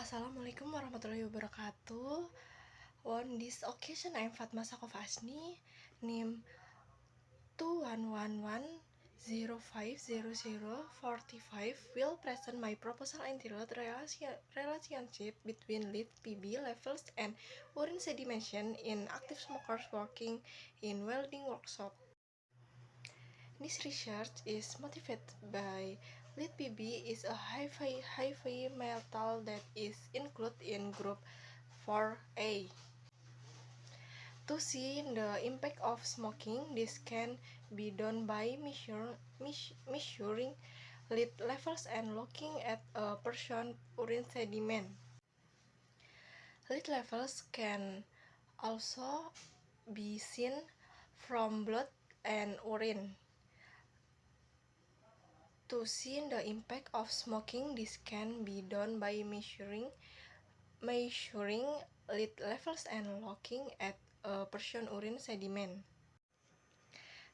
Assalamualaikum warahmatullahi wabarakatuh. On this occasion, I am Fatma Sakofasni, NIM 211050045 will present my proposal entitled Relationship between lead PB levels and urine sedimentation in active smokers working in welding workshop. This research is motivated by lead PB is a heavy metal that is included in group 4A. To see the impact of smoking, this can be done by measuring lead levels and looking at a person's urine sediment. Lead levels can also be seen from blood and urine. To see the impact of smoking, this can be done by measuring lead levels and looking at a person's urine sediment.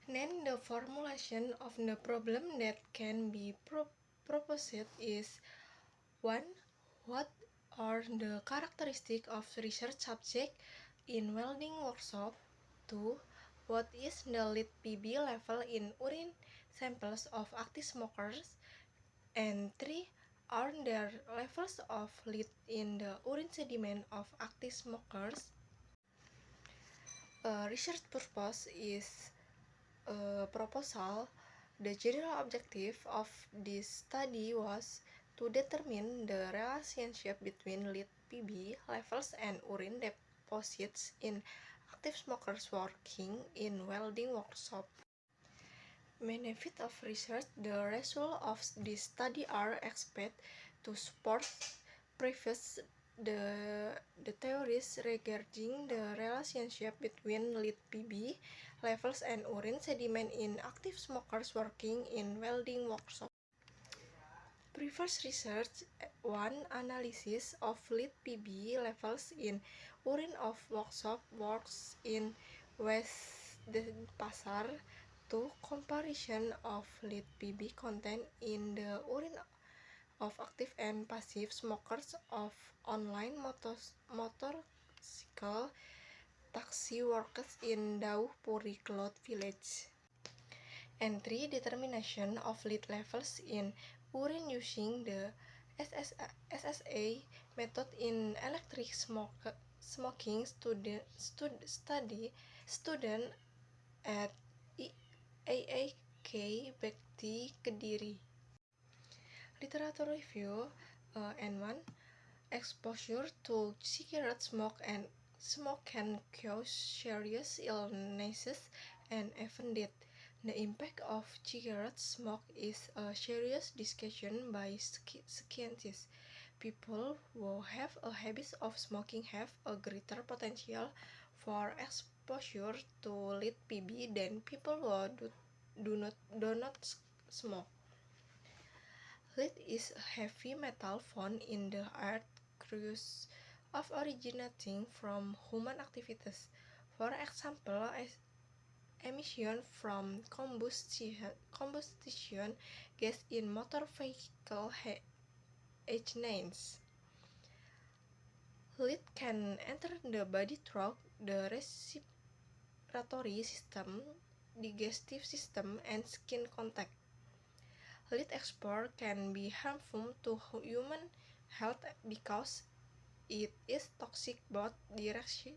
Then the formulation of the problem that can be proposed is 1. What are the characteristics of research subject in welding workshop? 2. What is the lead PB level in urine samples of active smokers? And 3. Are there levels of lead in the urine sediment of active smokers? Research purpose is a proposal. The general objective of this study was to determine the relationship between lead PB levels and urine deposits in active smokers working in welding workshop. Benefit of research. The results of this study are expected to support the theories regarding the relationship between lead PB levels and urine sediment in active smokers working in welding workshop. Previous research. 1. Analysis of lead PB levels in urine of workshop works in West Denpasar. 2. Comparison of lead PB content in the urine of active and passive smokers of online motorcycle taxi workers in Daupuri Cloud Village. And 3. Determination of lead levels in urine using the SSA method in electric smoking student at AAK Bekti Kediri. Literature review. N1. Exposure to cigarette smoke can cause serious illnesses and even death. The impact of cigarette smoke is a serious discussion by scientists. People who have a habit of smoking have a greater potential for exposure to lead PB than people who do not smoke. Lead is a heavy metal found in the earth cause of originating from human activities. For example, emission from combustion gas in motor vehicle engines. Lead can enter the body through the respiratory system, digestive system, and skin contact. Lead exposure can be harmful to human health because it is toxic both directly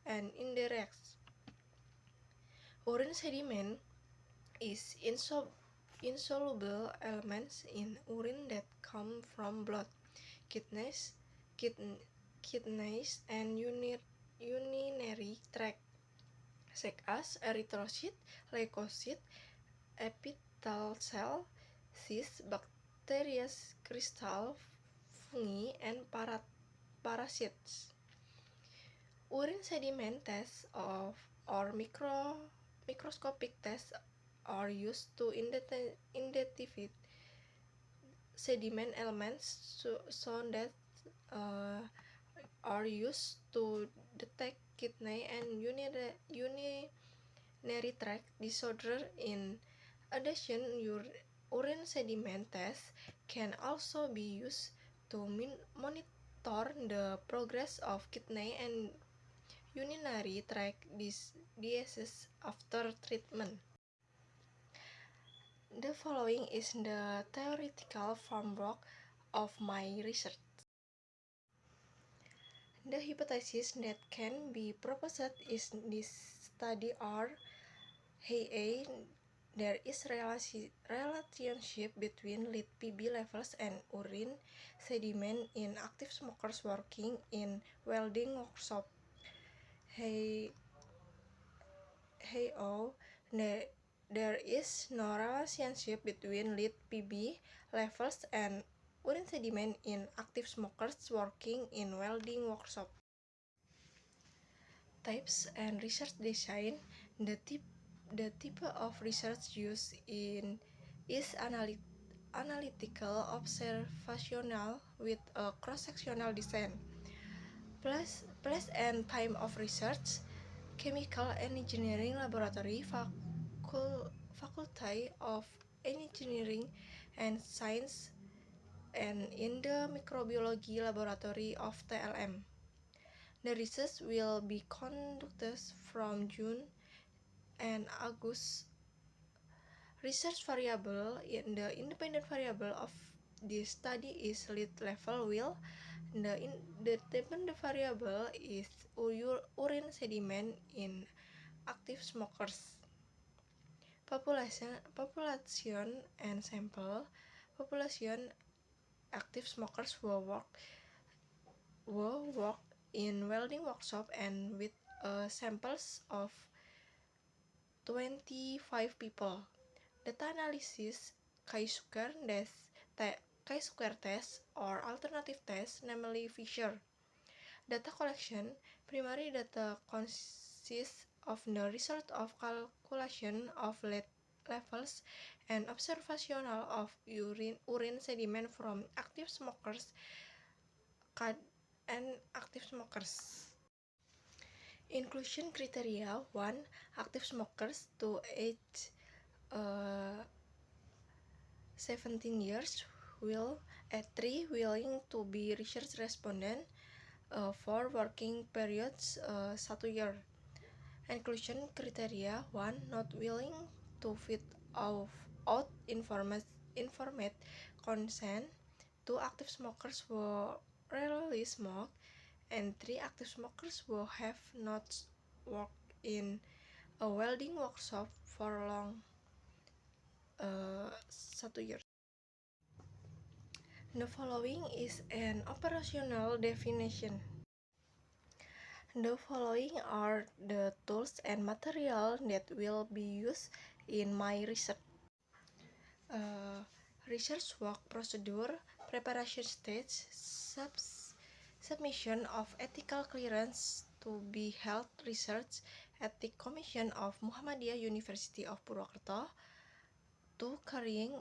and indirectly. Urine sediment is insoluble elements in urine that come from blood, kidneys, and urinary tract, such as erythrocyte, leukocyte, epithelial cell, cysts, bacteria, crystal, fungi, and parasites. Urine sediment tests or microscopic tests are used to identify sediment elements so that are used to detect kidney and urinary tract disorder. In addition, urine sediment test can also be used to monitor the progress of kidney and urinary tract diseases after treatment. The following is the theoretical framework of my research. The hypotheses that can be proposed in this study are: A. There is relationship between lead Pb levels and urine sediment in active smokers working in welding workshop. There is no relationship between lead Pb levels and urine sediment in active smokers working in welding workshop. Types and research design. The type of research used is analytical observational with a cross-sectional design. Place and time of research: Chemical Engineering Laboratory, Faculty of Engineering and Science, and in the Microbiology Laboratory of TLM. The research will be conducted from June and August. Research variable. The independent variable of this study is lead level, while the dependent variable is urine sediment in active smokers. Population and sample. Population: active smokers who work in welding workshop and with samples of 25 people. Data analysis: chi-square test or alternative test, namely Fisher. Data collection: primary data consists of the result of calculation of lead levels and observational of urine sediment from active smokers and active smokers. Inclusion criteria: 1. Active smokers to age 17 years. 3. Willing to be research respondent for working periods 1 year. Inclusion criteria: 1. Not willing to fill out informed consent. 2. Active smokers who rarely smoke. And 3. Active smokers who have not worked in a welding workshop for long 1 year. The following is an operational definition. The following are the tools and material that will be used in my research. Research work procedure: preparation stage, submission of ethical clearance to be held research ethics commission of Muhammadiyah University of Purwokerto. 2. Carrying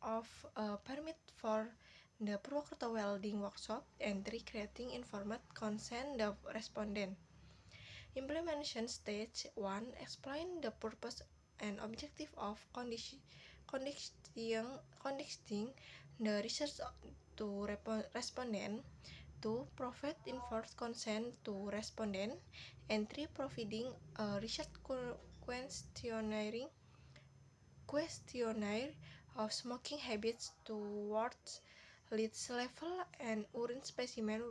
of a permit for the Purwokerto welding workshop. And 3. Creating informed consent the respondent. Implementation stage 1. Explain the purpose and objective of conducting the research to respondent. 2. Provide informed consent to respondent. And 3. Providing a research questionnaire of smoking habits towards lead level and urine specimen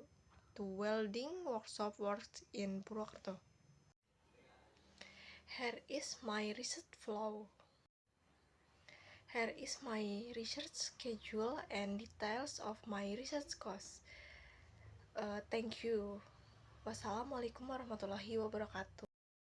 to welding workshop works in Purwokerto. Here is my research flow. Here is my research schedule and details of my research course. Thank you. Wassalamualaikum warahmatullahi wabarakatuh.